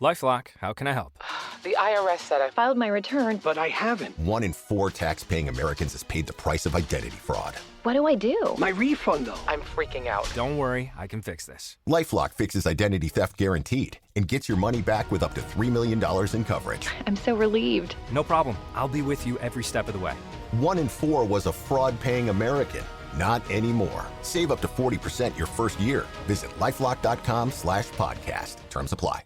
LifeLock, how can I help? The IRS said I filed my return, but I haven't. 1 in 4 tax-paying Americans has paid the price of identity fraud. What do I do? My refund, though. I'm freaking out. Don't worry, I can fix this. LifeLock fixes identity theft guaranteed and gets your money back with up to $3 million in coverage. I'm so relieved. No problem. I'll be with you every step of the way. 1 in 4 was a fraud-paying American. Not anymore. Save up to 40% your first year. Visit LifeLock.com/podcast. Terms apply.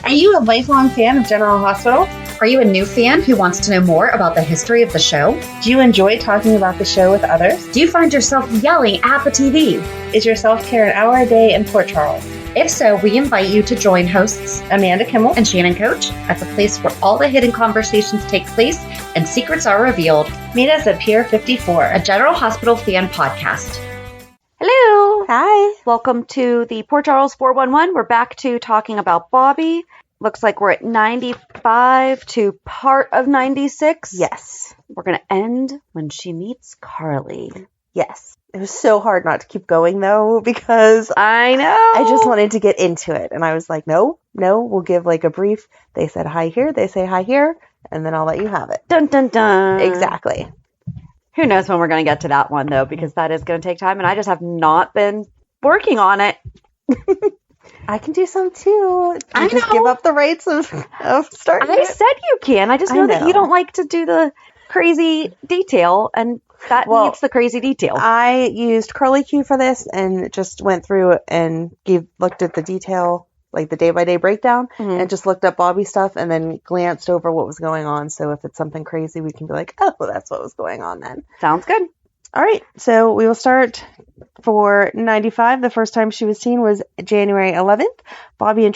Are you a lifelong fan of General Hospital? Are you a new fan who wants to know more about the history of the show? Do you enjoy talking about the show with others? Do you find yourself yelling at the TV? Is your self-care an hour a day in Port Charles? If so, we invite you to join hosts Amanda Kimmel and Shannon Coach at the place where all the hidden conversations take place and secrets are revealed. Meet us at Pier 54, a General Hospital fan podcast. Hello. Hi. Welcome to the Port Charles 411. We're back to talking about Bobbie. Looks like we're at 95 to part of 96. Yes. We're going to end when she meets Curly. Yes. It was so hard not to keep going, though, because I know. I just wanted to get into it. And I was like, no, we'll give like a brief. They said hi here. They say hi here. And then I'll let you have it. Dun, dun, dun. Exactly. Who knows when we're going to get to that one, though, because that is going to take time. And I just have not been working on it. I can do some too. I just know. give up the rights of starting I said you can. I just know that you don't like to do the crazy detail, and that needs the crazy detail. I used CurlyQ for this and just went through and looked at the detail, like the day-by-day breakdown, and just looked up Bobbie stuff and then glanced over what was going on. So if it's something crazy, we can be like, oh, well, that's what was going on then. Sounds good. All right, so we will start for 95. The first time she was seen was January 11th. Bobbie and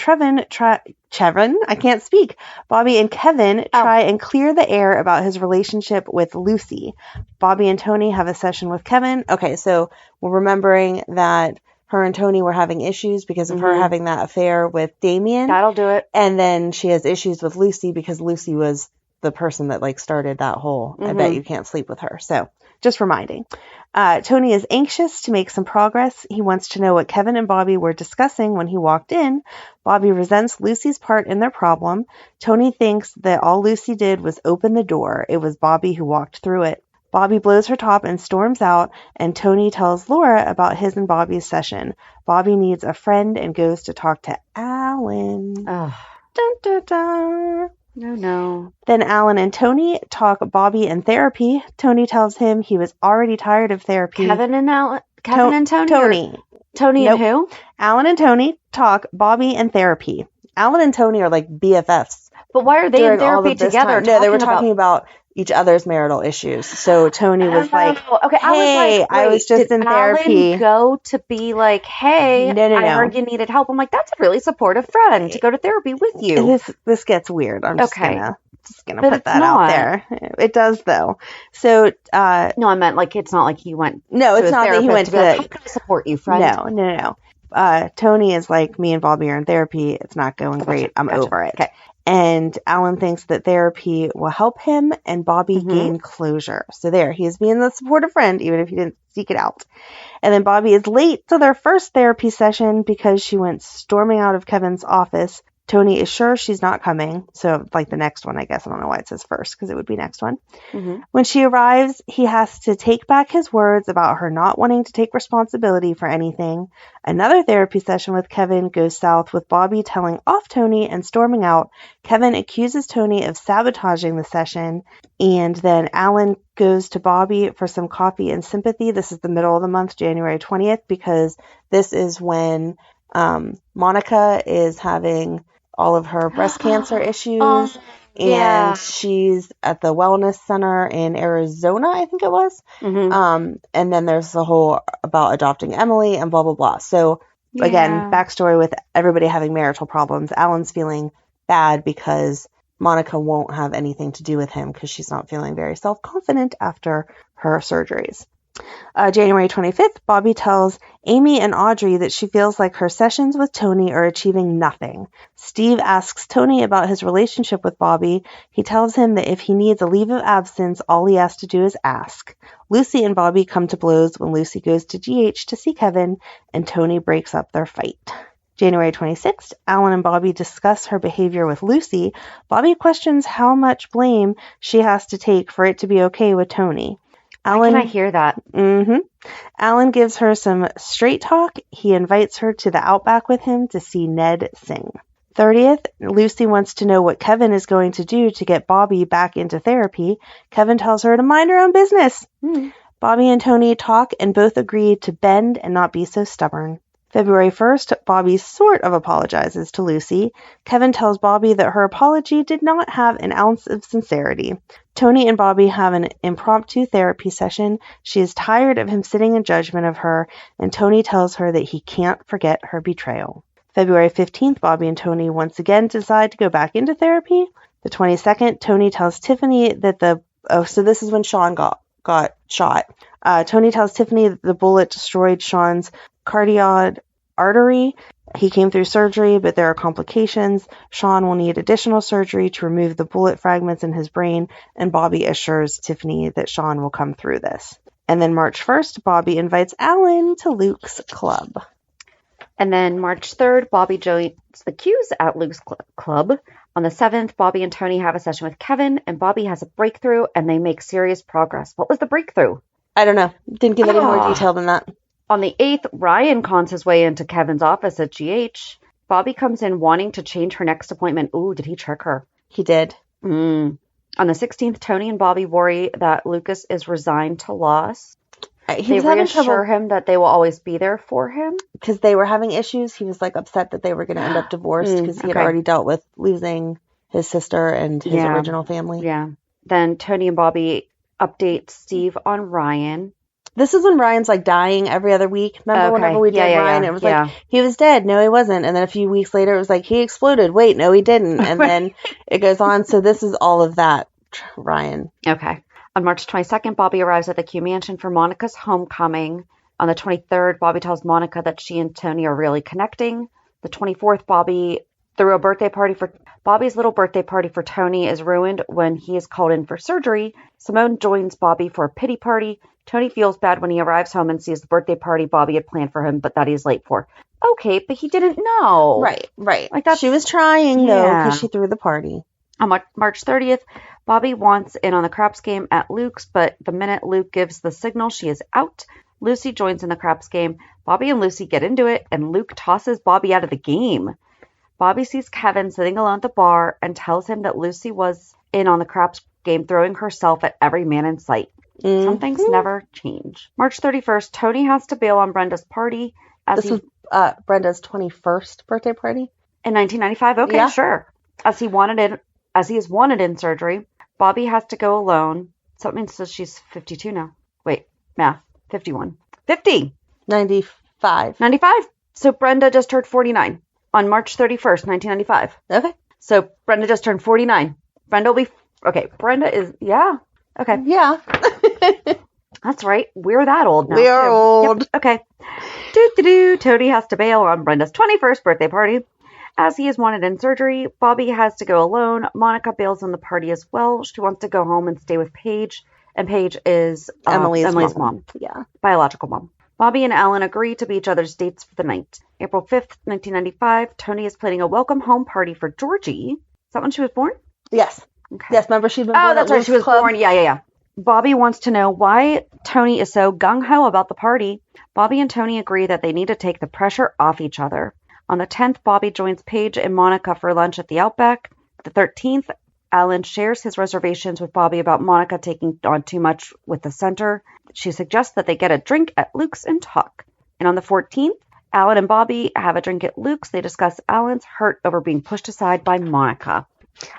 Bobbie and Kevin try and clear the air about his relationship with Lucy. Bobbie and Tony have a session with Kevin. Okay, so we're remembering that her and Tony were having issues because of her having that affair with Damien. That'll do it. And then she has issues with Lucy because Lucy was the person that like started that whole, I bet you can't sleep with her. So just reminding. Tony is anxious to make some progress. He wants to know what Kevin and Bobbie were discussing when he walked in. Bobbie resents Lucy's part in their problem. Tony thinks that all Lucy did was open the door. It was Bobbie who walked through it. Bobbie blows her top and storms out, and Tony tells Laura about his and Bobbie's session. Bobbie needs a friend and goes to talk to Alan. Dun, dun, dun. No. Then Alan and Tony talk Bobbie and therapy. Tony tells him he was already tired of therapy. Kevin and Tony? Tony Nope. and who? Alan and Tony talk Bobbie and therapy. Alan and Tony are like BFFs. But why are they in therapy together? No, they were talking about each other's marital issues. So Tony was like, okay, hey, I was just in therapy. Alan go to be like, hey, No. I heard you needed help. I'm like, that's a really supportive friend to go to therapy with you. This gets weird. I'm just gonna But put that out there. It does though. So no, I meant like it's not like he went. No, it's not that he went to. Like, how can I support you, friend? No. Tony is like, me and Bobbie are in therapy. It's not going great. I'm over it. Okay. And Alan thinks that therapy will help him and Bobbie gain closure. So there, he is being the supportive friend, even if he didn't seek it out. And then Bobbie is late to their first therapy session because she went storming out of Kevin's office. Tony is sure she's not coming. So like the next one, I guess. I don't know why it says first because it would be next one. When she arrives, he has to take back his words about her not wanting to take responsibility for anything. Another therapy session with Kevin goes south with Bobbie telling off Tony and storming out. Kevin accuses Tony of sabotaging the session. And then Alan goes to Bobbie for some coffee and sympathy. This is the middle of the month, January 20th, because this is when Monica is having all of her breast cancer issues, and she's at the wellness center in Arizona, I think it was. And then there's the whole about adopting Emily and blah, blah, blah. So again, backstory with everybody having marital problems. Alan's feeling bad because Monica won't have anything to do with him because she's not feeling very self-confident after her surgeries. January 25th, Bobbie tells Amy and Audrey that she feels like her sessions with Tony are achieving nothing. Steve asks Tony about his relationship with Bobbie. He tells him that if he needs a leave of absence, all he has to do is ask. Lucy and Bobbie come to blows when Lucy goes to GH to see Kevin, and Tony breaks up their fight. January 26th, Alan and Bobbie discuss her behavior with Lucy. Bobbie questions how much blame she has to take for it to be okay with Tony. Why can I hear that? Alan gives her some straight talk. He invites her to the Outback with him to see Ned sing. 30th, Lucy wants to know what Kevin is going to do to get Bobbie back into therapy. Kevin tells her to mind her own business. Bobbie and Tony talk and both agree to bend and not be so stubborn. February 1st, Bobbie sort of apologizes to Lucy. Kevin tells Bobbie that her apology did not have an ounce of sincerity. Tony and Bobbie have an impromptu therapy session. She is tired of him sitting in judgment of her, and Tony tells her that he can't forget her betrayal. February 15th, Bobbie and Tony once again decide to go back into therapy. The 22nd, Tony tells Tiffany that so this is when Sean got shot. Tony tells Tiffany that the bullet destroyed Sean's carotid artery. He came through surgery, but there are complications. Sean will need additional surgery to remove the bullet fragments in his brain, and Bobbie assures Tiffany that Sean will come through this. And then March 1st, Bobbie invites Alan to Luke's club. And then March 3rd, Bobbie joins the Qs at Luke's club. On the 7th, Bobbie and Tony have a session with Kevin, and Bobbie has a breakthrough, and they make serious progress. What was the breakthrough? I don't know. Didn't give any more detail than that. On the 8th, Ryan cons his way into Kevin's office at GH. Bobbie comes in wanting to change her next appointment. Ooh, did he trick her? He did. On the 16th, Tony and Bobbie worry that Lucas is resigned to loss. They reassure him that they will always be there for him. Because they were having issues. He was upset that they were going to end up divorced because he had already dealt with losing his sister and his original family. Yeah. Then Tony and Bobbie update Steve on Ryan. This is when Ryan's dying every other week. Remember whenever we did Ryan, it was he was dead. No, he wasn't. And then a few weeks later, it was he exploded. Wait, no, he didn't. And then it goes on. So this is all of that, Ryan. Okay. On March 22nd, Bobbie arrives at the Q Mansion for Monica's homecoming. On the 23rd, Bobbie tells Monica that she and Tony are really connecting. The 24th, Bobbie's little birthday party for Tony is ruined when he is called in for surgery. Simone joins Bobbie for a pity party. Tony feels bad when he arrives home and sees the birthday party Bobbie had planned for him, but that he's late for. Okay, but he didn't know. Right. She was trying, though, because she threw the party. On March 30th, Bobbie wants in on the craps game at Luke's, but the minute Luke gives the signal, she is out. Lucy joins in the craps game. Bobbie and Lucy get into it, and Luke tosses Bobbie out of the game. Bobbie sees Kevin sitting alone at the bar and tells him that Lucy was in on the craps game, throwing herself at every man in sight. Some things never change. March 31st, Tony has to bail on Brenda's party. This was Brenda's 21st birthday party? In 1995? Okay, sure. As he is wanted in surgery, Bobbie has to go alone. Something says she's 52 now. Wait, math. 51. 50! 95. 95. So Brenda just turned 49 on March 31st, 1995. Okay. So Brenda just turned 49. Brenda will be... Okay, Brenda is... Yeah. Okay. Yeah. That's right. We're that old now. We are old. Yep. Okay. Tony has to bail on Brenda's 21st birthday party. As he is wanted in surgery, Bobbie has to go alone. Monica bails on the party as well. She wants to go home and stay with Paige. And Paige is Emily's mom. Yeah. Biological mom. Bobbie and Alan agree to be each other's dates for the night. April 5th, 1995, Tony is planning a welcome home party for Georgie. Is that when she was born? Yes. Okay. Yes, remember she's been born. Oh, that's right. She was born. Yeah. Bobbie wants to know why Tony is so gung-ho about the party. Bobbie and Tony agree that they need to take the pressure off each other. On the 10th, Bobbie joins Paige and Monica for lunch at the Outback. The 13th, Alan shares his reservations with Bobbie about Monica taking on too much with the center. She suggests that they get a drink at Luke's and talk. And on the 14th, Alan and Bobbie have a drink at Luke's. They discuss Alan's hurt over being pushed aside by Monica.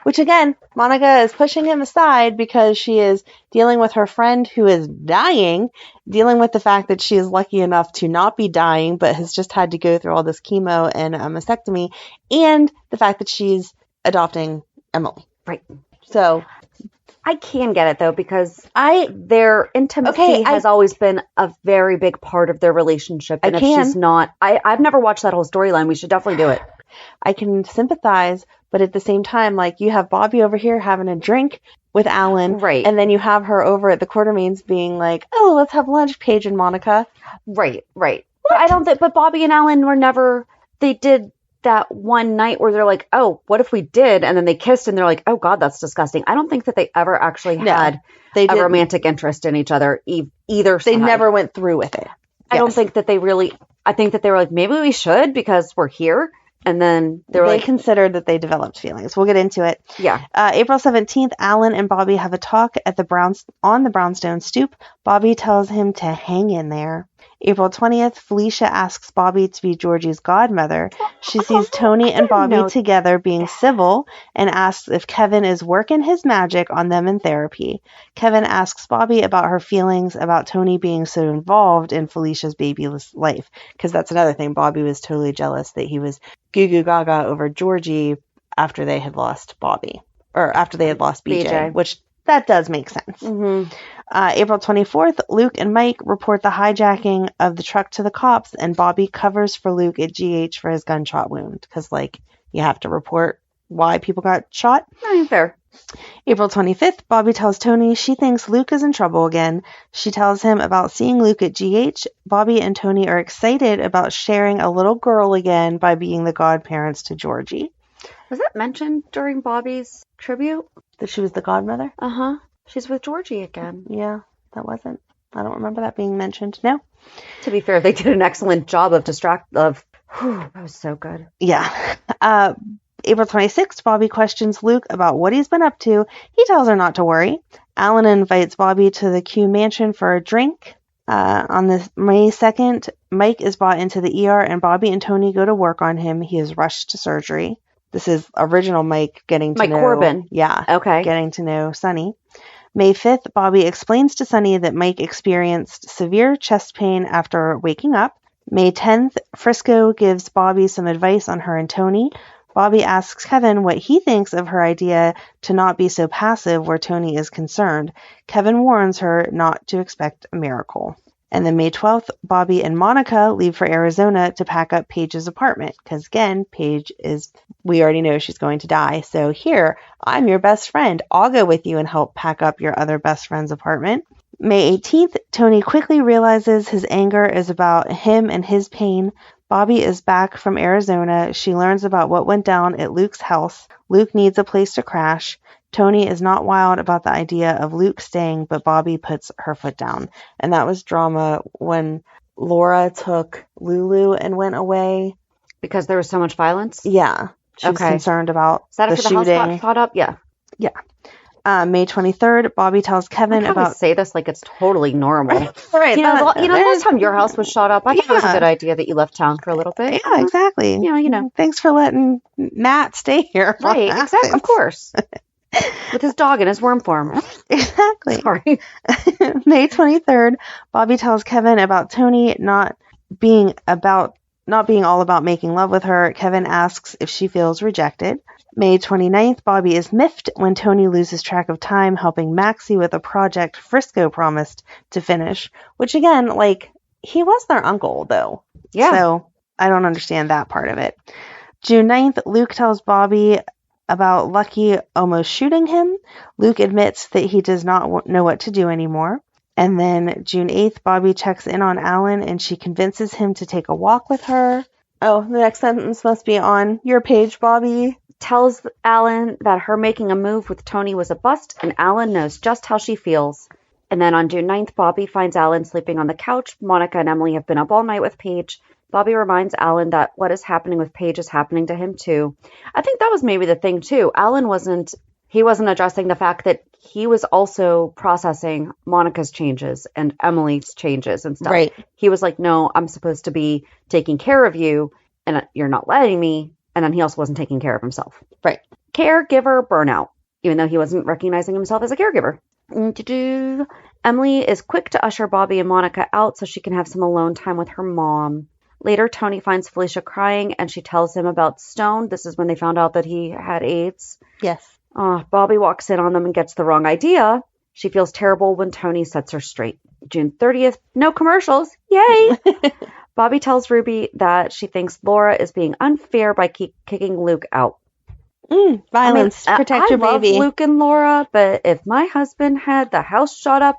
Which, again, Monica is pushing him aside because she is dealing with her friend who is dying, dealing with the fact that she is lucky enough to not be dying, but has just had to go through all this chemo and a mastectomy, and the fact that she's adopting Emily. Right. So I can get it, though, because their intimacy has always been a very big part of their relationship. And if she's not... I've never watched that whole storyline. We should definitely do it. I can sympathize, but at the same time, you have Bobbie over here having a drink with Alan. Right. And then you have her over at the Quartermaines being like, oh, let's have lunch, Paige and Monica. Right. But I don't think... But Bobbie and Alan were never... They did that one night where they're like, oh, what if we did? And then they kissed and they're like, oh God, that's disgusting. I don't think that they ever actually had they a didn't. romantic interest in each other, either They side. never went through with it. I don't Yes. think that they really, I think that they were like, maybe we should because we're here. And then they were They like, considered that they developed feelings. We'll get into it. yeah. April 17th, Alan and Bobbie have a talk at on the brownstone stoop. Bobbie tells him to hang in there. April 20th, Felicia asks Bobbie to be Georgie's godmother. She sees Tony and Bobbie together being civil and asks if Kevin is working his magic on them in therapy. Kevin asks Bobbie about her feelings about Tony being so involved in Felicia's babyless life. Because that's another thing. Bobbie was totally jealous that he was goo goo gaga over Georgie after they had lost Bobbie. Or after they had lost BJ. Which that does make sense. Mm-hmm. April 24th, Luke and Mike report the hijacking of the truck to the cops, and Bobbie covers for Luke at GH for his gunshot wound. Because, you have to report why people got shot. Fair. April 25th, Bobbie tells Tony she thinks Luke is in trouble again. She tells him about seeing Luke at GH. Bobbie and Tony are excited about sharing a little girl again by being the godparents to Georgie. Was that mentioned during Bobbie's tribute? That she was the godmother? Uh-huh. She's with Georgie again. Yeah, that wasn't. I don't remember that being mentioned. No. To be fair, they did an excellent job of that was so good. Yeah. April 26th, Bobbie questions Luke about what he's been up to. He tells her not to worry. Alan invites Bobbie to the Q mansion for a drink. On this May 2nd, Mike is brought into the ER and Bobbie and Tony go to work on him. He is rushed to surgery. This is original Mike getting to know... Mike Corbin. Yeah. Okay. Getting to know Sonny. May 5th, Bobbie explains to Sonny that Mike experienced severe chest pain after waking up. May 10th, Frisco gives Bobbie some advice on her and Tony. Bobbie asks Kevin what he thinks of her idea to not be so passive where Tony is concerned. Kevin warns her not to expect a miracle. And then May 12th, Bobbie and Monica leave for Arizona to pack up Paige's apartment. Because again, Paige we already know she's going to die. So here, I'm your best friend. I'll go with you and help pack up your other best friend's apartment. May 18th, Tony quickly realizes his anger is about him and his pain. Bobbie is back from Arizona. She learns about what went down at Luke's house. Luke needs a place to crash. Tony is not wild about the idea of Luke staying, but Bobbie puts her foot down. And that was drama when Laura took Lulu and went away. Because there was so much violence? Yeah. She was concerned about Is that the after the shooting. house got shot up? Yeah. Yeah. May 23rd, Bobbie tells Kevin about... say this like it's totally normal. Right. The last time your house was shot up, I thought it was a good idea that you left town for a little bit. Yeah, exactly. You know. Thanks for letting Matt stay here. Right, exactly. Of course. With his dog and his worm farm. Exactly. Sorry. May 23rd, Bobbie tells Kevin about Tony not being all about making love with her. Kevin asks if she feels rejected. May 29th, Bobbie is miffed when Tony loses track of time helping Maxie with a project Frisco promised to finish. Which again, he was their uncle, though. Yeah. So I don't understand that part of it. June 9th, Luke tells Bobbie about Lucky almost shooting him. Luke admits that he does not know what to do anymore. And then June 8th, Bobbie checks in on Alan and she convinces him to take a walk with her. Oh, the next sentence must be on your page, Bobbie. Tells Alan that her making a move with Tony was a bust and Alan knows just how she feels. And then on June 9th, Bobbie finds Alan sleeping on the couch. Monica and Emily have been up all night with Paige. Bobbie reminds Alan that what is happening with Paige is happening to him too. I think that was maybe the thing too. Alan wasn't addressing the fact that he was also processing Monica's changes and Emily's changes and stuff. Right. He was like, no, I'm supposed to be taking care of you and you're not letting me. And then he also wasn't taking care of himself. Right. Caregiver burnout, even though he wasn't recognizing himself as a caregiver. Emily is quick to usher Bobbie and Monica out so she can have some alone time with her mom. Later, Tony finds Felicia crying and she tells him about Stone. This is when they found out that he had AIDS. Yes. Bobbie walks in on them and gets the wrong idea. She feels terrible when Tony sets her straight. June 30th, no commercials. Yay! Bobbie tells Ruby that she thinks Laura is being unfair by kicking Luke out. Violence. Protect your baby. I love Luke and Laura, but if my husband had the house shot up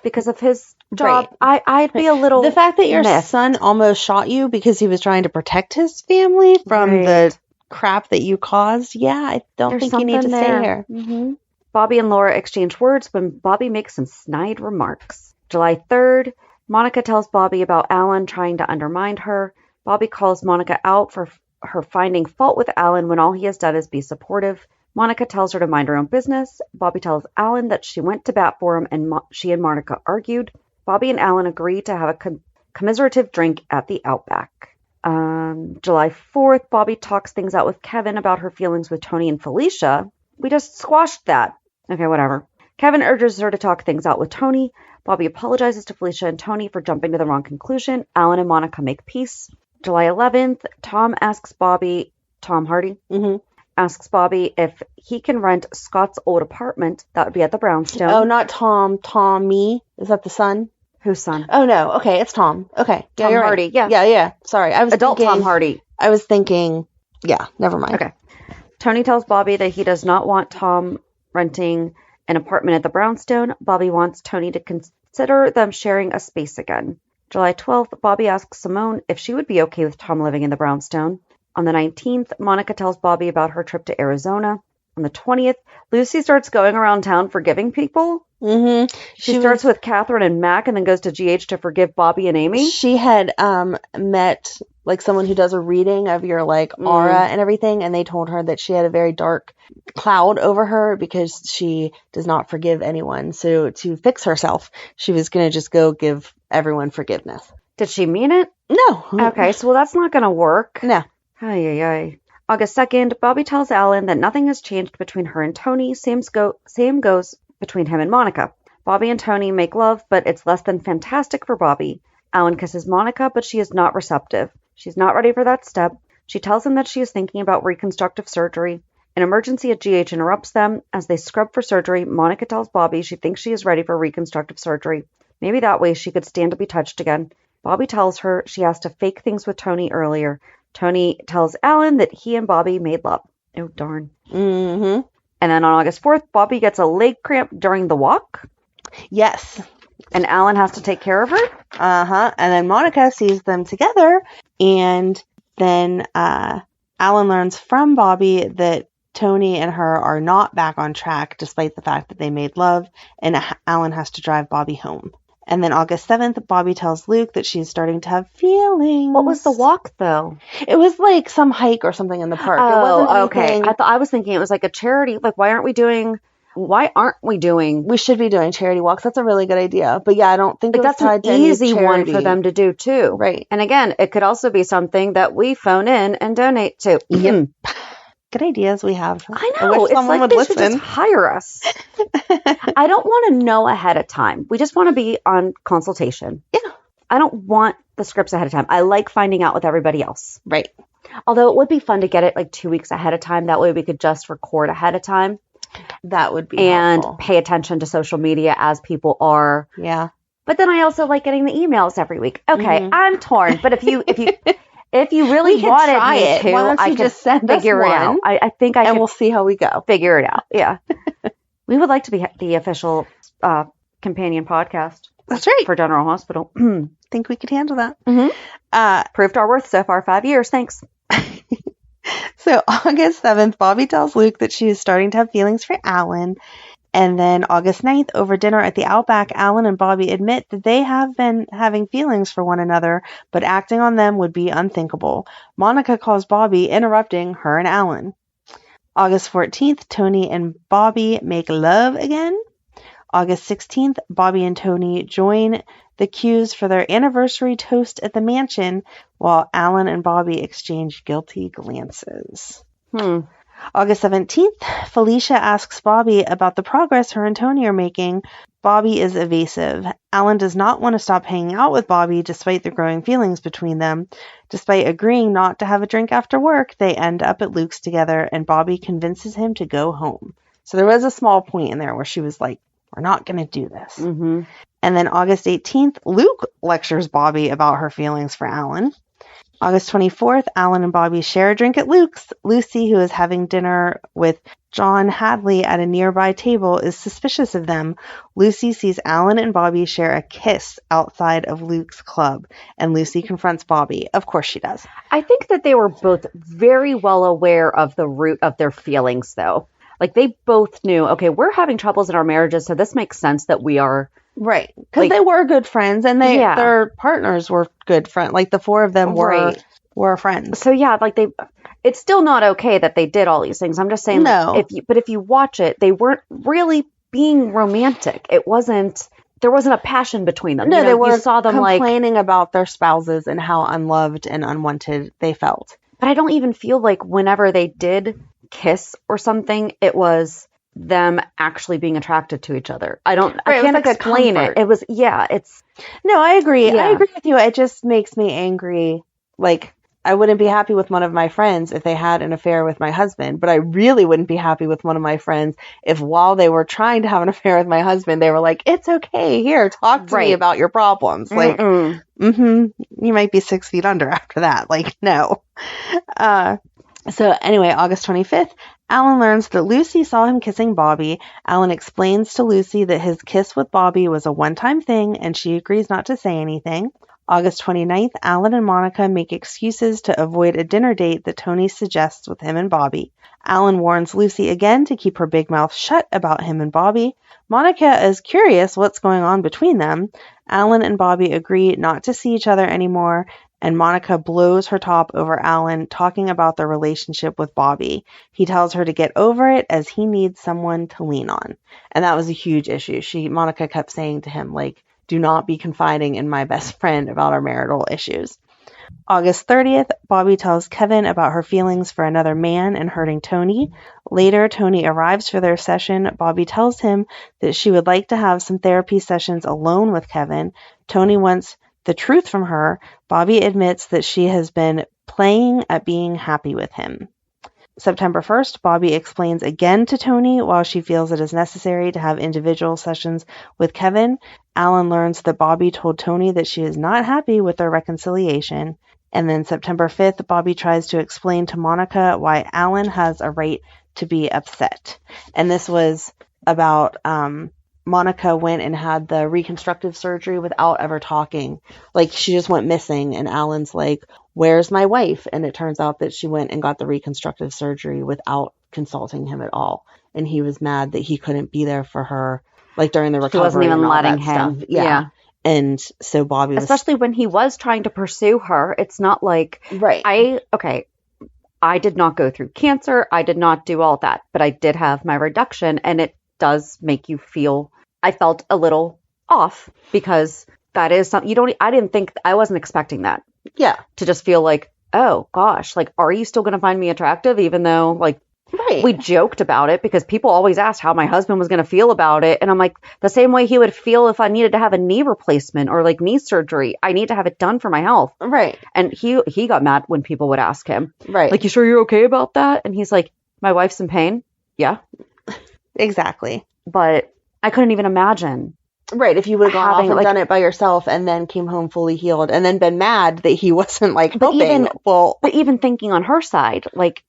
because of his job, I'd be a little The fact that your miffed. son almost shot you because he was trying to protect his family from the crap that you caused, I don't There's think you need to something stay there. here. Bobby and Laura exchange words when Bobby makes some snide remarks. July 3rd, Monica tells Bobby about Alan trying to undermine her. Bobby calls Monica out for her finding fault with Alan when all he has done is be supportive. Monica tells her to mind her own business. Bobby tells Alan that she went to bat for him and she and Monica argued. Bobby and Alan agree to have a commiserative drink at the Outback. July 4th, Bobby talks things out with Kevin about her feelings with Tony and Felicia. We just squashed that. Okay, whatever. Kevin urges her to talk things out with Tony. Bobby apologizes to Felicia and Tony for jumping to the wrong conclusion. Alan and Monica make peace. July 11th, Tom Hardy, asks Bobby if he can rent Scott's old apartment that would be at the Brownstone. Oh, not Tom. Tommy. Is that the son? Whose son? Oh, no. Okay, it's Tom. Okay. Tom you're Hardy, right. yeah. Yeah. Sorry. I was Adult thinking, Tom Hardy. I was thinking, never mind. Okay. Tony tells Bobby that he does not want Tom renting an apartment at the Brownstone. Bobby wants Tony to consider them sharing a space again. July 12th, Bobby asks Simone if she would be okay with Tom living in the Brownstone. On the 19th, Monica tells Bobby about her trip to Arizona. On the 20th, Lucy starts going around town forgiving people. She starts with Catherine and Mac and then goes to GH to forgive Bobby and Amy. She had met like someone who does a reading of your aura and everything, and they told her that she had a very dark cloud over her because she does not forgive anyone. So to fix herself, she was going to just go give everyone forgiveness. Did she mean it? No. Okay, so that's not going to work. No. Ay. August 2nd, Bobby tells Alan that nothing has changed between her and Tony. Same goes between him and Monica. Bobby and Tony make love, but it's less than fantastic for Bobby. Alan kisses Monica, but she is not receptive. She's not ready for that step. She tells him that she is thinking about reconstructive surgery. An emergency at GH interrupts them. As they scrub for surgery, Monica tells Bobby she thinks she is ready for reconstructive surgery. Maybe that way she could stand to be touched again. Bobby tells her she has to fake things with Tony earlier. Tony tells Alan that he and Bobby made love. Oh, darn. And then on August 4th, Bobby gets a leg cramp during the walk. Yes. And Alan has to take care of her. And then Monica sees them together, and then Alan learns from Bobby that Tony and her are not back on track despite the fact that they made love, and Alan has to drive Bobby home. And then August 7th, Bobby tells Luke that she's starting to have feelings. What was the walk, though? It was like some hike or something in the park. It wasn't okay. anything... I was thinking it was like a charity. Like, why aren't we doing... We should be doing charity walks. That's a really good idea. But yeah, I don't think that's tied an to easy any one for them to do, too. Right. And again, it could also be something that we phone in and donate to. Yep. Good ideas we have. I know. I wish someone would should just hire us. I don't want to know ahead of time. We just want to be on consultation. Yeah. I don't want the scripts ahead of time. I like finding out with everybody else. Right. Although it would be fun to get it like 2 weeks ahead of time. That way we could just record ahead of time. That would be and helpful. Pay attention to social media as people are. Yeah. But then I also like getting the emails every week. Okay, I'm torn. But if you really wanted me to, why don't you I could just send us figure it out. one, I think I and could we'll see how we go. Figure it out. Yeah. We would like to be the official companion podcast. That's right. For General Hospital. Think we could handle that. Proved our worth so far. 5 years. Thanks. So August 7th, Bobby tells Luke that she is starting to have feelings for Alan. And then August 9th, over dinner at the Outback, Alan and Bobby admit that they have been having feelings for one another, but acting on them would be unthinkable. Monica calls Bobby, interrupting her and Alan. August 14th, Tony and Bobby make love again. August 16th, Bobby and Tony join the Qs for their anniversary toast at the mansion, while Alan and Bobby exchange guilty glances. August 17th, Felicia asks Bobby about the progress her and Tony are making. Bobby is evasive. Alan does not want to stop hanging out with Bobby despite the growing feelings between them. Despite agreeing not to have a drink after work, they end up at Luke's together, and Bobby convinces him to go home. So there was a small point in there where she was like, we're not going to do this. And then August 18th, Luke lectures Bobby about her feelings for Alan. August 24th, Alan and Bobby share a drink at Luke's. Lucy, who is having dinner with John Hadley at a nearby table is suspicious of them, Lucy sees Alan and Bobbie share a kiss outside of Luke's club, and Lucy confronts Bobbie. Of course she does. I think that they were both very well aware of the root of their feelings, though. Like, they both knew, okay, we're having troubles in our marriages, so this makes sense that we are... Right. Because they were good friends, and their partners were good friends. Like, the four of them were friends. So, yeah, like, it's still not okay that they did all these things. I'm just saying, no. If you watch it, they weren't really being romantic. There wasn't a passion between them. No, they were you saw them complaining about their spouses and how unloved and unwanted they felt. But I don't even feel like whenever they did kiss or something, it was them actually being attracted to each other. I can't explain it. It was, it's... No, I agree. Yeah. I agree with you. It just makes me angry. Like, I wouldn't be happy with one of my friends if they had an affair with my husband, but I really wouldn't be happy with one of my friends if while they were trying to have an affair with my husband, they were like, it's okay, here, talk to me about your problems. Like, you might be 6 feet under after that. Like, no. So anyway, August 25th, Alan learns that Lucy saw him kissing Bobbie. Alan explains to Lucy that his kiss with Bobbie was a one-time thing, and she agrees not to say anything. August 29th, Alan and Monica make excuses to avoid a dinner date that Tony suggests with him and Bobbie. Alan warns Lucy again to keep her big mouth shut about him and Bobbie. Monica is curious what's going on between them. Alan and Bobbie agree not to see each other anymore, and Monica blows her top over Alan, talking about their relationship with Bobbie. He tells her to get over it as he needs someone to lean on. And that was a huge issue. Monica kept saying to him, like, do not be confiding in my best friend about our marital issues. August 30th, Bobbie tells Kevin about her feelings for another man and hurting Tony. Later, Tony arrives for their session. Bobbie tells him that she would like to have some therapy sessions alone with Kevin. Tony wants the truth from her. Bobbie admits that she has been playing at being happy with him. September 1st, Bobbie explains again to Tony while she feels it is necessary to have individual sessions with Kevin. Alan learns that Bobbie told Tony that she is not happy with their reconciliation. And then September 5th, Bobbie tries to explain to Monica why Alan has a right to be upset. And this was about Monica went and had the reconstructive surgery without ever talking. Like, she just went missing, and Alan's like, where's my wife? And it turns out that she went and got the reconstructive surgery without consulting him at all. And he was mad that he couldn't be there for her, like, during the recovery. He wasn't even and all letting that him. Stuff. Yeah. And so Bobbie was... Especially when he was trying to pursue her, it's not like... Right. I did not go through cancer. I did not do all that. But I did have my reduction, and it does make you feel... I felt a little off, because that is something I wasn't expecting that. Yeah. To just feel like, oh gosh, like, are you still going to find me attractive? Even though, like, right. We joked about it, because people always asked how my husband was going to feel about it. And I'm like, the same way he would feel if I needed to have a knee replacement or like knee surgery. I need to have it done for my health. Right. And he got mad when people would ask him. Right. Like, you sure you're okay about that? And he's like, my wife's in pain. Yeah. Exactly. But I couldn't even imagine. Right, if you would have gone off and done it by yourself and then came home fully healed and then been mad that he wasn't, like, helping. But even thinking on her side, like...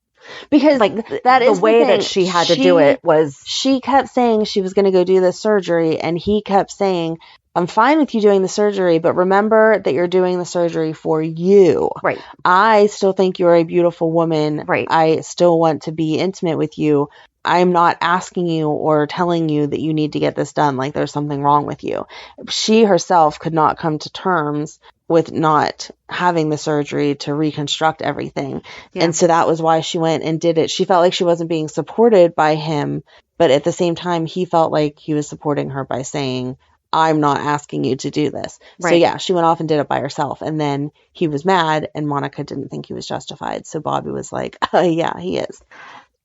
Because, like, that is the way that she had to do it was... She kept saying she was going to go do this surgery, and he kept saying, I'm fine with you doing the surgery, but remember that you're doing the surgery for you. Right. I still think you're a beautiful woman. Right. I still want to be intimate with you. I'm not asking you or telling you that you need to get this done, like there's something wrong with you. She herself could not come to terms with not having the surgery to reconstruct everything. Yeah. And so that was why she went and did it. She felt like she wasn't being supported by him, but at the same time, he felt like he was supporting her by saying, I'm not asking you to do this. Right. So yeah, she went off and did it by herself. And then he was mad, and Monica didn't think he was justified. So Bobbie was like, oh yeah, he is.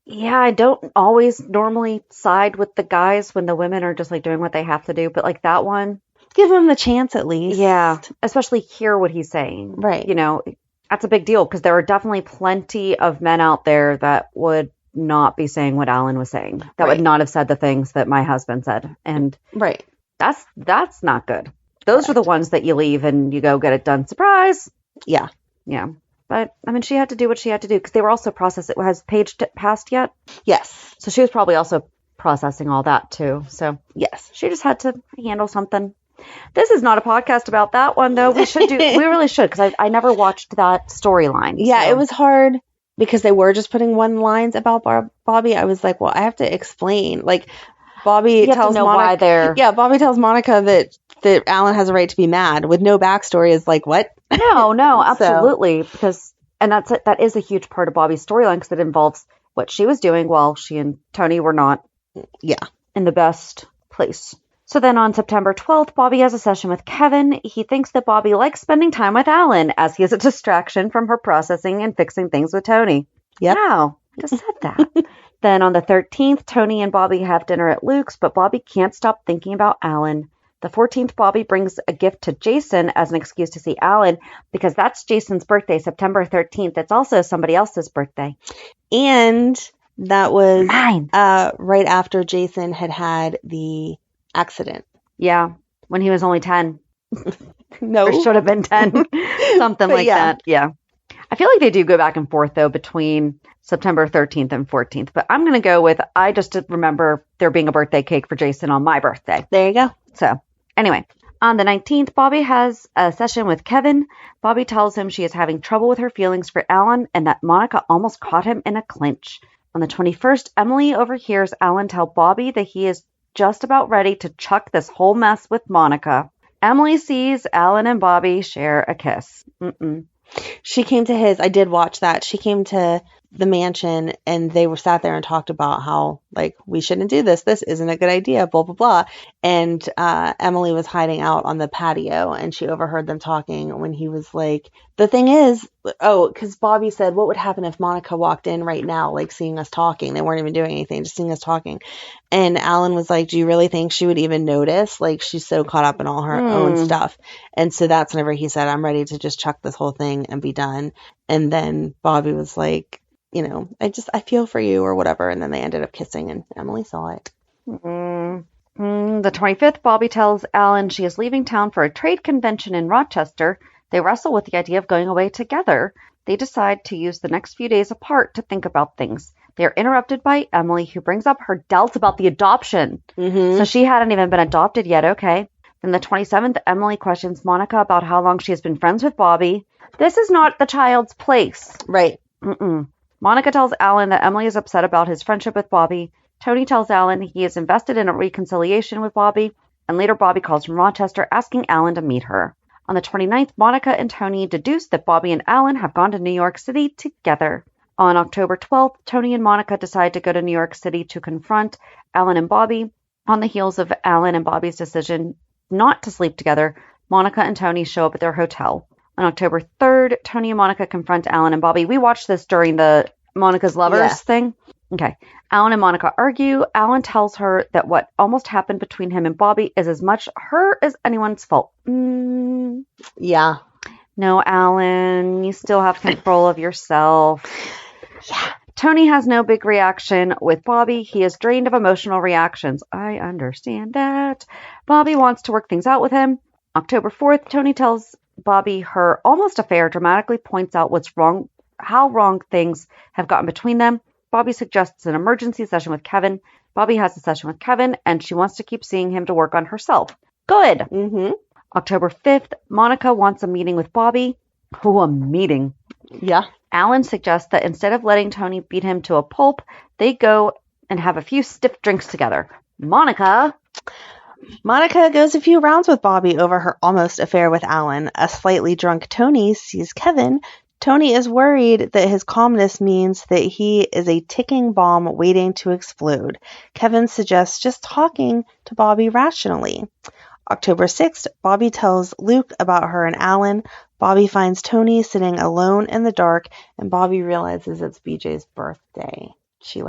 Yeah, I don't always normally side with the guys when the women are just like doing what they have to do. But like that one, give him the chance at least. Yeah, especially hear what he's saying. Right. You know, that's a big deal, because there are definitely plenty of men out there that would not be saying what Alan was saying. That would not have said the things that my husband said. And right. That's not good. Those are the ones that you leave and you go get it done. Surprise. Yeah. Yeah. But, I mean, she had to do what she had to do because they were also processing. Has Paige passed yet? Yes. So she was probably also processing all that too. So Yes. she just had to handle something. This is not a podcast about that one, though. We really should, because I never watched that storyline. Yeah, so. it was hard because they were just putting one lines about Bobbie. I was like, well, I have to explain. Like, Bobbie tells know Monica. why they're. Yeah, Bobbie tells Monica that Alan has a right to be mad with no backstory. Is like, what? No, absolutely. Because, and that is a huge part of Bobbie's storyline because it involves what she was doing while she and Tony were not in the best place. So then on September 12th, Bobbie has a session with Kevin. He thinks that Bobbie likes spending time with Alan as he is a distraction from her processing and fixing things with Tony. Yep. Wow, just said that. Then on the 13th, Tony and Bobbie have dinner at Luke's, but Bobbie can't stop thinking about Alan. The 14th, Bobbie brings a gift to Jason as an excuse to see Alan because that's Jason's birthday, September 13th. It's also somebody else's birthday. And that was Mine. Right after Jason had the accident. Yeah, when he was only 10. No. Or should have been 10. Something like that. Yeah. I feel like they do go back and forth, though, between September 13th and 14th. But I'm going to go with, I just remember there being a birthday cake for Jason on my birthday. There you go. So, anyway, on the 19th, Bobbie has a session with Kevin. Bobbie tells him she is having trouble with her feelings for Alan and that Monica almost caught him in a clinch. On the 21st, Emily overhears Alan tell Bobbie that he is just about ready to chuck this whole mess with Monica. Emily sees Alan and Bobbie share a kiss. She came to his, I did watch that. She came to the mansion and they were sat there and talked about how, like, we shouldn't do this. This isn't a good idea, blah, blah, blah. And Emily was hiding out on the patio and she overheard them talking when he was like, the thing is, because Bobbie said, what would happen if Monica walked in right now, like seeing us talking? They weren't even doing anything, just seeing us talking. And Alan was like, do you really think she would even notice? Like, she's so caught up in all her own stuff. And so that's whenever he said, I'm ready to just chuck this whole thing and be done. And then Bobbie was like, you know, I feel for you or whatever. And then they ended up kissing and Emily saw it. The 25th, Bobbie tells Alan she is leaving town for a trade convention in Rochester. They wrestle with the idea of going away together. They decide to use the next few days apart to think about things. They are interrupted by Emily, who brings up her doubts about the adoption. So she hadn't even been adopted yet. Okay. Then the 27th, Emily questions Monica about how long she has been friends with Bobbie. This is not the child's place. Right. Monica tells Alan that Emily is upset about his friendship with Bobbie. Tony tells Alan he is invested in a reconciliation with Bobbie. And later, Bobbie calls from Rochester asking Alan to meet her. On the 29th, Monica and Tony deduce that Bobbie and Alan have gone to New York City together. On October 12th, Tony and Monica decide to go to New York City to confront Alan and Bobbie. On the heels of Alan and Bobbie's decision not to sleep together, Monica and Tony show up at their hotel. On October 3rd, Tony and Monica confront Alan and Bobbie. We watched this during the Monica's Lovers thing. Okay. Alan and Monica argue. Alan tells her that what almost happened between him and Bobbie is as much her as anyone's fault. Yeah. No, Alan, you still have control of yourself. Yeah. Tony has no big reaction with Bobbie. He is drained of emotional reactions. I understand that. Bobbie wants to work things out with him. October 4th, Tony tells Bobbie her almost affair, dramatically points out what's wrong, how wrong things have gotten between them. Bobbie suggests an emergency session with Kevin. Bobbie has a session with Kevin, and she wants to keep seeing him to work on herself. Good. October 5th, Monica wants a meeting with Bobbie. Oh, a meeting. Yeah. Alan suggests that instead of letting Tony beat him to a pulp, they go and have a few stiff drinks together. Monica goes a few rounds with Bobbie over her almost affair with Alan. A slightly drunk Tony sees Kevin. Tony is worried that his calmness means that he is a ticking bomb waiting to explode. Kevin suggests just talking to Bobbie rationally. October 6th, Bobbie tells Luke about her and Alan. Bobbie finds Tony sitting alone in the dark, and Bobbie realizes it's BJ's birthday. She,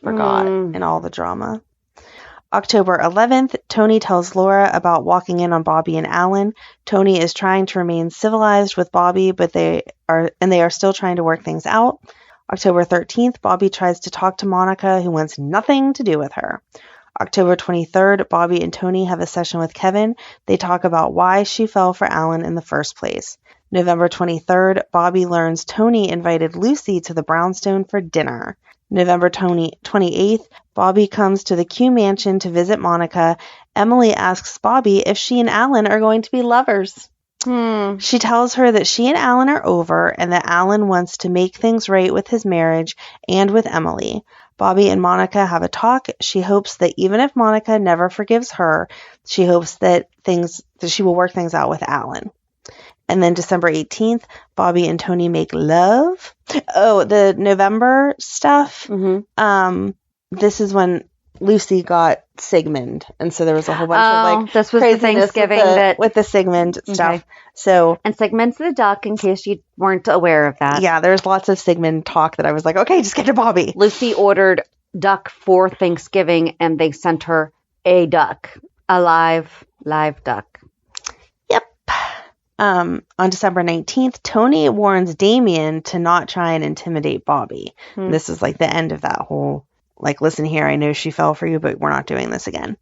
forgot in all the drama. October 11th, Tony tells Laura about walking in on Bobbie and Alan. Tony is trying to remain civilized with Bobbie, but they are still trying to work things out. October 13th, Bobbie tries to talk to Monica, who wants nothing to do with her. October 23rd, Bobbie and Tony have a session with Kevin. They talk about why she fell for Alan in the first place. November 23rd, Bobbie learns Tony invited Lucy to the brownstone for dinner. November 28th, Bobbie comes to the Q mansion to visit Monica. Emily asks Bobbie if she and Alan are going to be lovers. She tells her that she and Alan are over and that Alan wants to make things right with his marriage and with Emily. Bobbie and Monica have a talk. She hopes that even if Monica never forgives her, she hopes that she will work things out with Alan. And then December 18th, Bobbie and Tony make love. Oh, the November stuff. This is when Lucy got Sigmund, and so there was a whole bunch of like this was the Thanksgiving with the Sigmund stuff. So and Sigmund's the duck, in case you weren't aware of that. Yeah, there's lots of Sigmund talk that I was like, okay, just get to Bobbie. Lucy ordered duck for Thanksgiving, and they sent her a duck, a live duck. Yep. On December 19th, Tony warns Damien to not try and intimidate Bobbie. This is like the end of that whole, like, listen here, I know she fell for you, but we're not doing this again.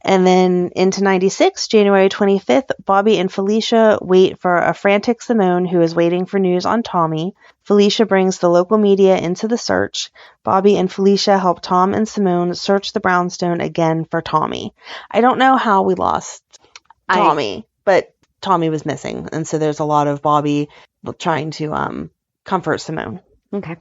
And then into 96, January 25th, Bobbie and Felicia wait for a frantic Simone who is waiting for news on Tommy. Felicia brings the local media into the search. Bobbie and Felicia help Tom and Simone search the brownstone again for Tommy. I don't know how we lost Tommy, but Tommy was missing. And so there's a lot of Bobbie trying to comfort Simone. Okay.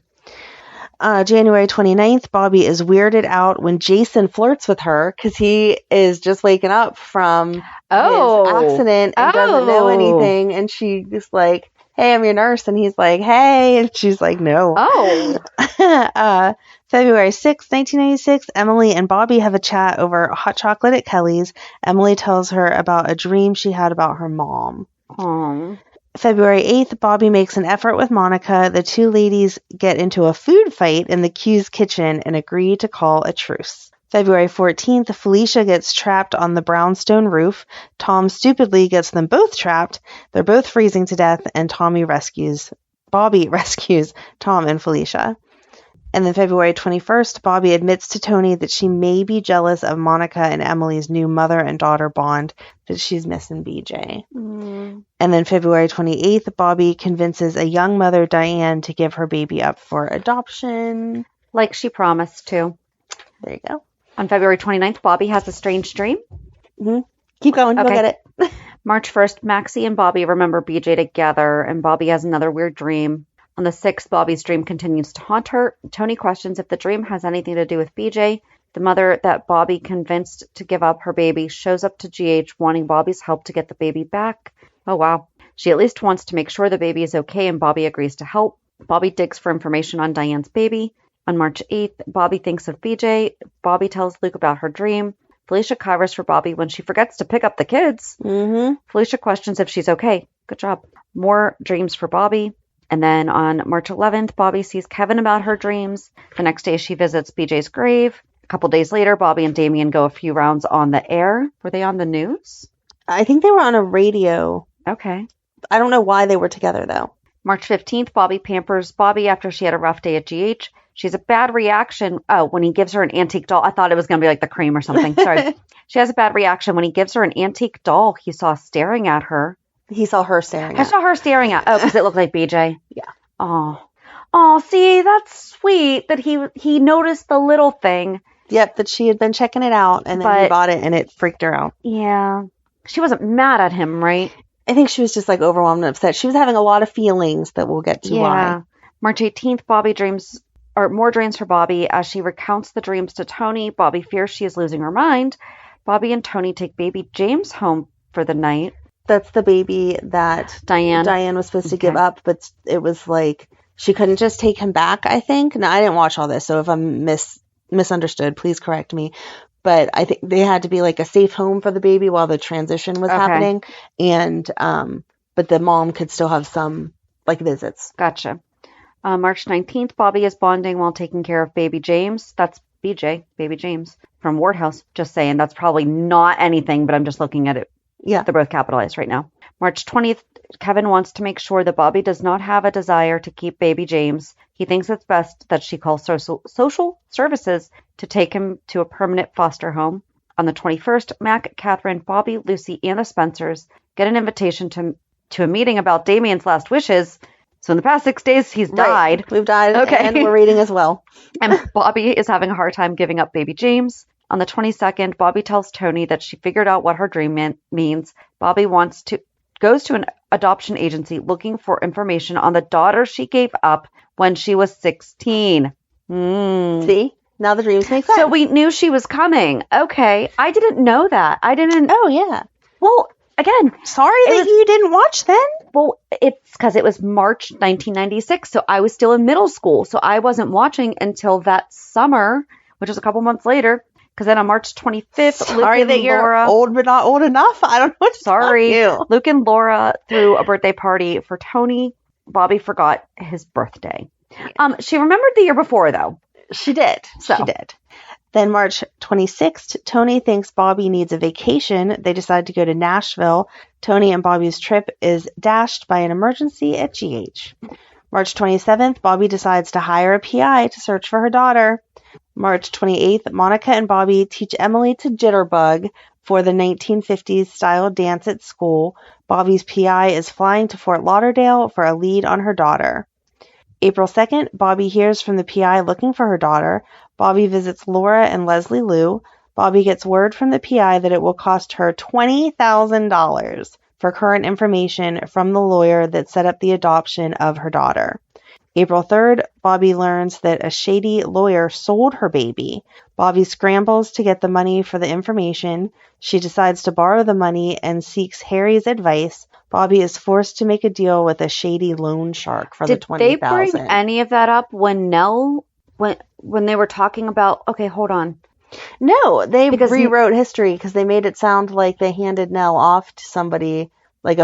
January 29th, Bobbie is weirded out when Jason flirts with her because he is just waking up from his accident and doesn't know anything. And she's like, hey, I'm your nurse. And he's like, hey. And she's like, no. February 6th, 1996, Emily and Bobbie have a chat over hot chocolate at Kelly's. Emily tells her about a dream she had about her mom. February 8th, Bobbie makes an effort with Monica. The two ladies get into a food fight in the Q's kitchen and agree to call a truce. February 14th, Felicia gets trapped on the brownstone roof. Tom stupidly gets them both trapped. They're both freezing to death, and Bobbie rescues Tom and Felicia. And then February 21st, Bobbie admits to Tony that she may be jealous of Monica and Emily's new mother and daughter bond, but she's missing BJ. And then February 28th, Bobbie convinces a young mother, Diane, to give her baby up for adoption. Like she promised to. There you go. On February 29th, Bobbie has a strange dream. Keep going. You'll get it. March 1st, Maxie and Bobbie remember BJ together, and Bobbie has another weird dream. On the 6th, Bobbie's dream continues to haunt her. Tony questions if the dream has anything to do with BJ. The mother that Bobbie convinced to give up her baby shows up to GH wanting Bobbie's help to get the baby back. Oh, wow. She at least wants to make sure the baby is okay, and Bobbie agrees to help. Bobbie digs for information on Diane's baby. On March 8th, Bobbie thinks of BJ. Bobbie tells Luke about her dream. Felicia covers for Bobbie when she forgets to pick up the kids. Felicia questions if she's okay. Good job. More dreams for Bobbie. And then on March 11th, Bobbie sees Kevin about her dreams. The next day, she visits BJ's grave. A couple days later, Bobbie and Damien go a few rounds on the air. Were they on the news? I think they were on a radio. Okay. I don't know why they were together, though. March 15th, Bobbie pampers Bobbie after she had a rough day at GH. She has a bad reaction. Oh, when he gives her an antique doll. I thought it was going to be like the cream or something. Sorry. She has a bad reaction when he gives her an antique doll he saw staring at her. He saw her staring I saw her staring at. Oh, because it looked like BJ. Yeah. Oh, see, that's sweet that he noticed the little thing. Yep, that she had been checking it out, and then he bought it, and it freaked her out. Yeah. She wasn't mad at him, right? I think she was just, like, overwhelmed and upset. She was having a lot of feelings that we'll get to why. March 18th, Bobbie dreams, or more dreams for Bobbie. As she recounts the dreams to Tony, Bobbie fears she is losing her mind. Bobbie and Tony take baby James home for the night. That's the baby that Diane was supposed to give up, but it was like she couldn't just take him back, I think. No, I didn't watch all this, so if I'm misunderstood, please correct me. But I think they had to be like a safe home for the baby while the transition was happening. And but the mom could still have some like visits. Gotcha. March 19th, Bobbie is bonding while taking care of baby James. That's BJ, baby James, from Ward House. Just saying, that's probably not anything, but I'm just looking at it. Yeah. They're both capitalized right now. March 20th, Kevin wants to make sure that Bobbie does not have a desire to keep baby James. He thinks it's best that she calls social services to take him to a permanent foster home. On the 21st, Mac, Catherine, Bobbie, Lucy, and the Spencers get an invitation to to a meeting about Damien's last wishes. So in the past 6 days, he's died. Right. We've died, Okay. and we're reading as well. And Bobbie is having a hard time giving up baby James. On the 22nd, Bobbie tells Tony that she figured out what her dream means. Bobbie goes to an adoption agency looking for information on the daughter she gave up when she was 16. See? Now the dreams make sense. So we knew she was coming. Okay. I didn't know that. I didn't. Oh, yeah. Well, again, Sorry that you didn't watch then. well, it's because it was March 1996. So I was still in middle school. So I wasn't until that summer, which was a couple months later. Because then on March 25th, Sorry Luke that and you're Laura, old but not old enough. I don't know what to tell you. Luke and Laura threw a birthday party for Tony. Bobbie forgot his birthday. She remembered the year before, though. She did. So. She did. Then March 26th, Tony thinks Bobbie needs a vacation. They decide to go to Nashville. Tony and Bobbie's trip is dashed by an emergency at GH. March 27th, Bobbie decides to hire a PI to search for her daughter. March 28th, Monica and Bobbie teach Emily to jitterbug for the 1950s style dance at school. Bobbie's PI is flying to Fort Lauderdale for a lead on her daughter. April 2nd, Bobbie hears from the PI looking for her daughter. Bobbie visits Laura and Leslie Liu. Bobbie gets word from the PI that it will cost her $20,000 for current information from the lawyer that set up the adoption of her daughter. April 3rd, Bobbie learns that a shady lawyer sold her baby. Bobbie scrambles to get the money for the information. She decides to borrow the money and seeks Harry's advice. Bobbie is forced to make a deal with a shady loan shark for the $20,000. Did they bring any of that up when when they were talking about? Okay, hold on. No, they Because rewrote history because they made it sound like they handed Nell off to somebody like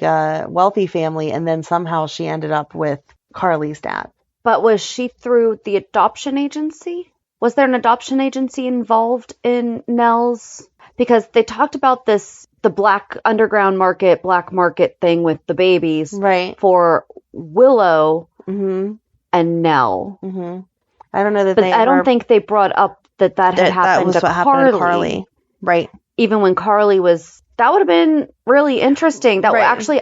a wealthy family, and then somehow she ended up with Carly's dad. But was she through the adoption agency? Was there an adoption agency involved in Nell's? Because they talked about the black underground market, black market thing with the babies. Right. For Willow Mm-hmm. and Nell. Mm-hmm. I don't know that But they I don't think they brought up that had happened that was to what Carly. happened to Carly. Right. Even when Carly was, that would have been really interesting. That would Right. actually,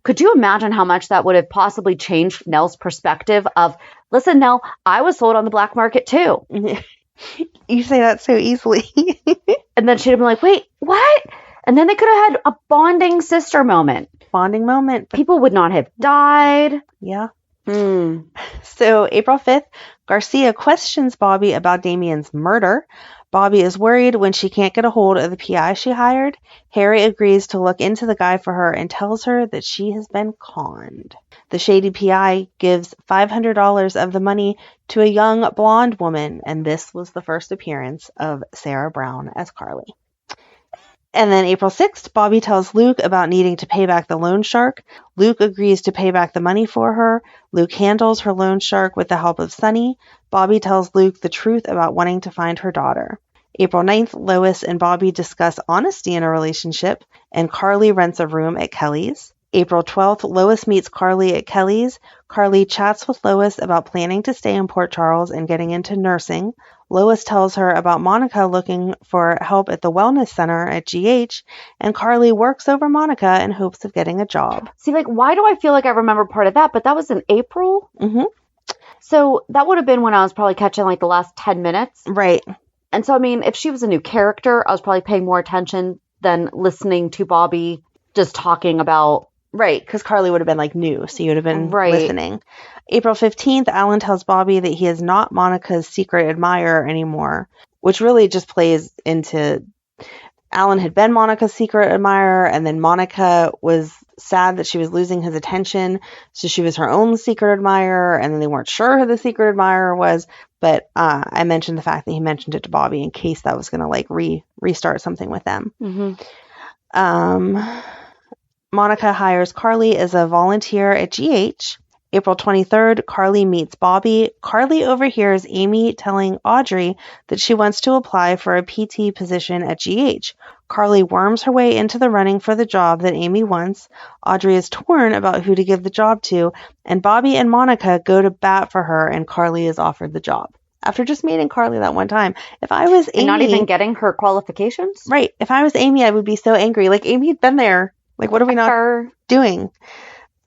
could you imagine how much that would have possibly changed Nell's perspective of, listen, Nell, I was sold on the black market too. You say that so easily. And then she'd have been like, wait, what? And then they could have had a bonding sister moment. Bonding moment. People would not have died. Yeah. Hmm. So April 5th, Garcia questions Bobbie about Damien's murder. Bobbie is worried when she can't get a hold of the PI she hired. Harry agrees to look into the guy for her and tells her that she has been conned. The shady PI gives $500 of the money to a young blonde woman, and this was the first appearance of Sarah Brown as Carly. And then April 6th, Bobbie tells Luke about needing to pay back the loan shark. Luke agrees to pay back the money for her. Luke handles her loan shark with the help of Sunny. Bobbie tells Luke the truth about wanting to find her daughter. April 9th, Lois and Bobbie discuss honesty in a relationship, and Carly rents a room at Kelly's. April 12th, Lois meets Carly at Kelly's. Carly chats with Lois about planning to stay in Port Charles and getting into nursing. Lois tells her about Monica looking for help at the wellness center at GH, and Carly works over Monica in hopes of getting a job. See, like, why do I feel like I remember part of that? But that was in April? Mm-hmm. So that would have been when I was probably catching, like, the last 10 minutes. Right. And so, I mean, if she was a new character, I was probably paying more attention than listening to Bobbie just talking about... Right, because Carly would have been, like, new, so you would have been Right. listening. April 15th, Alan tells Bobbie that he is not Monica's secret admirer anymore, which really just plays into... Alan had been Monica's secret admirer, and then Monica was sad that she was losing his attention, so she was her own secret admirer, and then they weren't sure who the secret admirer was, but I mentioned the fact that he mentioned it to Bobbie in case that was going to, like, restart something with them. Mm-hmm. Monica hires Carly as a volunteer at GH. April 23rd, Carly meets Bobbie. Carly overhears Amy telling Audrey that she wants to apply for a PT position at GH. Carly worms her way into the running for the job that Amy wants. Audrey is torn about who to give the job to, and Bobbie and Monica go to bat for her, and Carly is offered the job. After just meeting Carly that one time. If I was Amy... And not even getting her qualifications? Right. If I was Amy, I would be so angry. Like, Amy had been there Like, what are we not doing?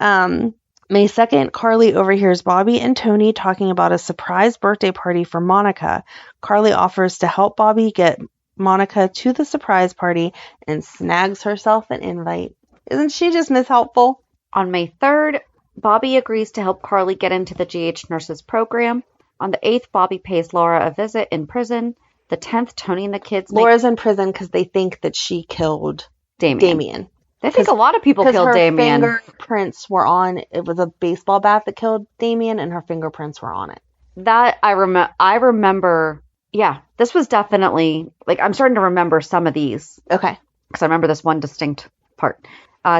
May 2nd, Carly overhears Bobbie and Tony talking about a surprise birthday party for Monica. Carly offers to help Bobbie get Monica to the surprise party and snags herself an invite. Isn't she just Miss Helpful? On May 3rd, Bobbie agrees to help Carly get into the GH nurses program. On the 8th, Bobbie pays Laura a visit in prison. The 10th, Tony and the kids Laura's in prison because they think that she killed Damien. They think a lot of people killed Damien. Her fingerprints were on, it was a baseball bat that killed Damien, and her fingerprints were on it. That I remember, yeah, this was definitely, like, I'm starting to remember some of these. Okay. Because I remember this one distinct part.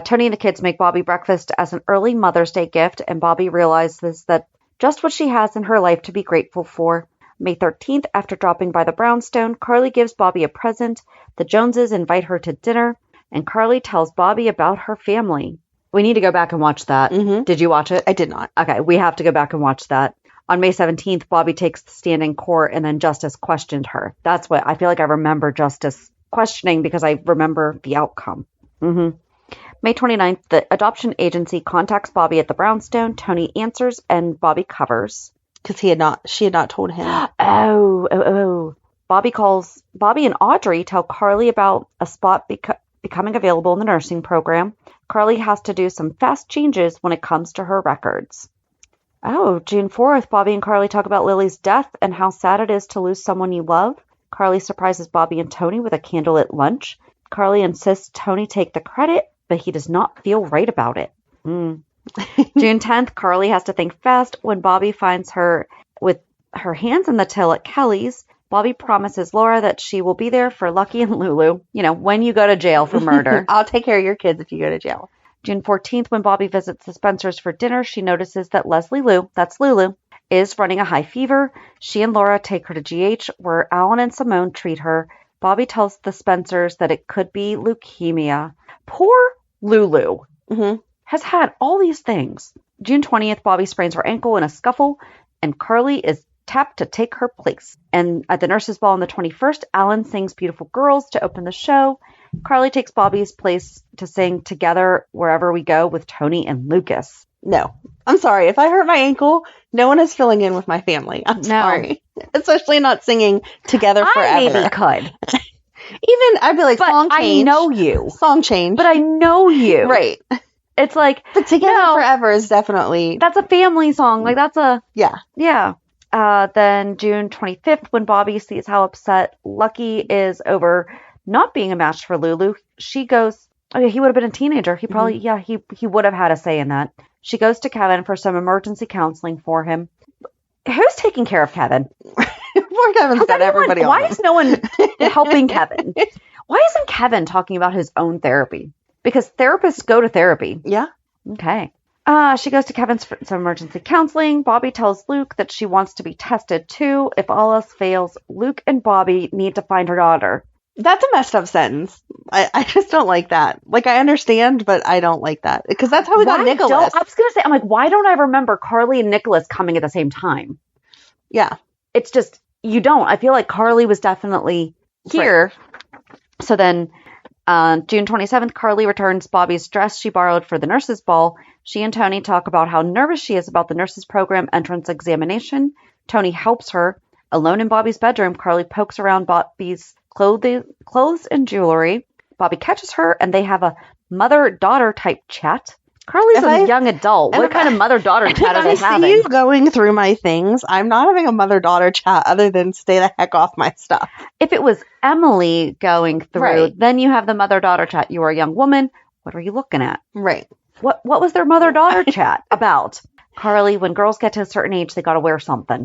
Tony and the kids make Bobbie breakfast as an early Mother's Day gift, and Bobbie realizes that just what she has in her life to be grateful for. May 13th, after dropping by the brownstone, Carly gives Bobbie a present. The Joneses invite her to dinner, and Carly tells Bobbie about her family. We need to go back and watch that. Mm-hmm. Did you watch it? I did not. Okay, we have to go back and watch that. On May 17th, Bobbie takes the stand in court, and then Justice questioned her. That's what I feel like I remember Justice questioning because I remember the outcome. Mm-hmm. May 29th, the adoption agency contacts Bobbie at the brownstone. Tony answers, and Bobbie covers. Because she had not told him. Bobbie and Audrey tell Carly about a spot becoming available in the nursing program. Carly has to do some fast changes when it comes to her records. Oh, June 4th, Bobbie and Carly talk about Lily's death and how sad it is to lose someone you love. Carly surprises Bobbie and Tony with a candlelit lunch. Carly insists Tony take the credit, but he does not feel right about it. June 10th, Carly has to think fast when Bobbie finds her with her hands in the till at Kelly's. Bobbie promises Laura that she will be there for Lucky and Lulu, when you go to jail for murder. I'll take care of your kids if you go to jail. June 14th, when Bobbie visits the Spencers for dinner, she notices that Leslie Lou, that's Lulu, is running a high fever. She and Laura take her to GH, where Alan and Simone treat her. Bobbie tells the Spencers that it could be leukemia. Poor Lulu has had all these things. June 20th, Bobbie sprains her ankle in a scuffle, and Carly is tapped to take her place. And at the nurses' ball on the 21st, Alan sings Beautiful Girls to open the show. Carly takes Bobbie's place to sing Together Wherever We Go with Tony and Lucas. No. I'm sorry. If I hurt my ankle, no one is filling in with my family. I'm sorry. Especially not singing Together Forever. I maybe could. Even, I'd be like, but song change. I know you. Song change. But I know you. Right. It's like... But Together Forever is definitely... That's a family song. Like, that's a... Yeah. Yeah. Then June 25th, when Bobbie sees how upset Lucky is over not being a match for Lulu, she goes... Okay, he would have been a teenager. He probably... Yeah, he would have had a say in that. She goes to Kevin for some emergency counseling for him. Who's taking care of Kevin? Poor Kevin's got everybody on. Why is no one helping Kevin? Why isn't Kevin talking about his own therapy? Because therapists go to therapy. Yeah. Okay. She goes to Kevin's for some emergency counseling. Bobbie tells Luke that she wants to be tested too. If all else fails, Luke and Bobbie need to find her daughter. That's a messed up sentence. I just don't like that. Like, I understand, but I don't like that. Because that's how we got Nicholas. I was going to say, I'm like, why don't I remember Carly and Nicholas coming at the same time? Yeah. It's just, you don't. I feel like Carly was definitely here. Right. So then, June 27th, Carly returns Bobbie's dress she borrowed for the nurses' ball. She and Tony talk about how nervous she is about the nurses' program entrance examination. Tony helps her. Alone in Bobbie's bedroom, Carly pokes around Bobbie's clothes and jewelry. Bobbie catches her, and they have a mother-daughter type chat. Carly's a young adult. What kind of mother-daughter chat are they having? I see you going through my things. I'm not having a mother-daughter chat other than stay the heck off my stuff. If it was Emily going through, then you have the mother-daughter chat. You are a young woman. What are you looking at? Right. What was their mother-daughter chat about? Carly, when girls get to a certain age, they got to wear something.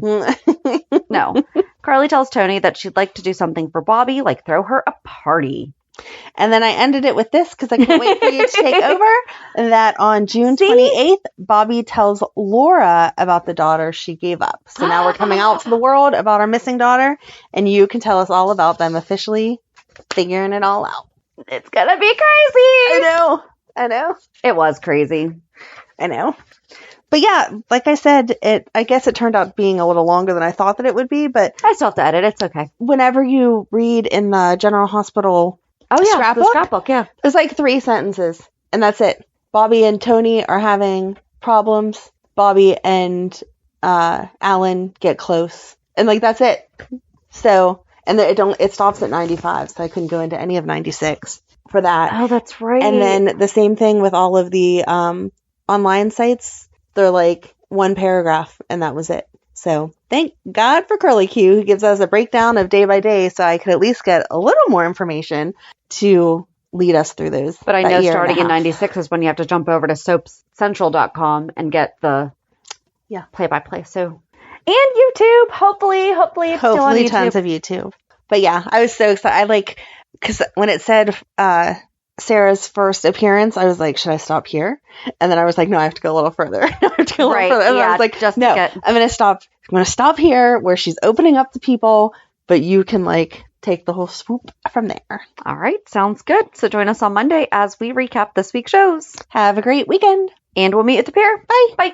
No. Carly tells Tony that she'd like to do something for Bobbie, like throw her a party. And then I ended it with this because I can't wait for you to take over. That on June 28th, Bobbie tells Laura about the daughter she gave up. So now we're coming out to the world about our missing daughter, and you can tell us all about them officially figuring it all out. It's going to be crazy. I know. It was crazy. I know. But yeah, like I said, I guess it turned out being a little longer than I thought that it would be, but I still have to edit. It's okay. Whenever you read in the General Hospital scrapbook, yeah. It's like 3 sentences. and that's it. Bobbie and Tony are having problems. Bobbie and Alan get close, and like that's it. So, and it stops at 95, so I couldn't go into any of 96 for that. Oh, that's right. And then the same thing with all of the online sites. They're like one paragraph, and that was it. So thank God for CurlyQ, who gives us a breakdown of day by day, so I could at least get a little more information to lead us through those. But I know starting in 96 96 is when you have to jump over to soapcentral.com and get the play-by-play. So, and YouTube, hopefully it's still on YouTube. Tons of YouTube. But yeah, I was so excited. Because when it said Sarah's first appearance, I was like, should I stop here? And then I was like, no, I have to go a little further. And I was like, I'm going to stop here where she's opening up to people, but you can take the whole swoop from there. All right. Sounds good. So join us on Monday as we recap this week's shows. Have a great weekend. And we'll meet at the pier. Bye. Bye.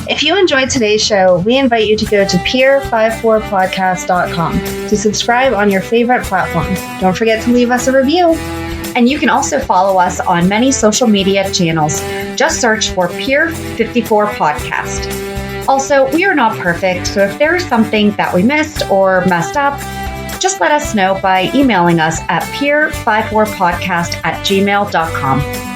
If you enjoyed today's show, we invite you to go to peer54podcast.com to subscribe on your favorite platform. Don't forget to leave us a review. And you can also follow us on many social media channels. Just search for Peer 54 Podcast. Also, we are not perfect, so if there is something that we missed or messed up, just let us know by emailing us at peer54podcast@gmail.com.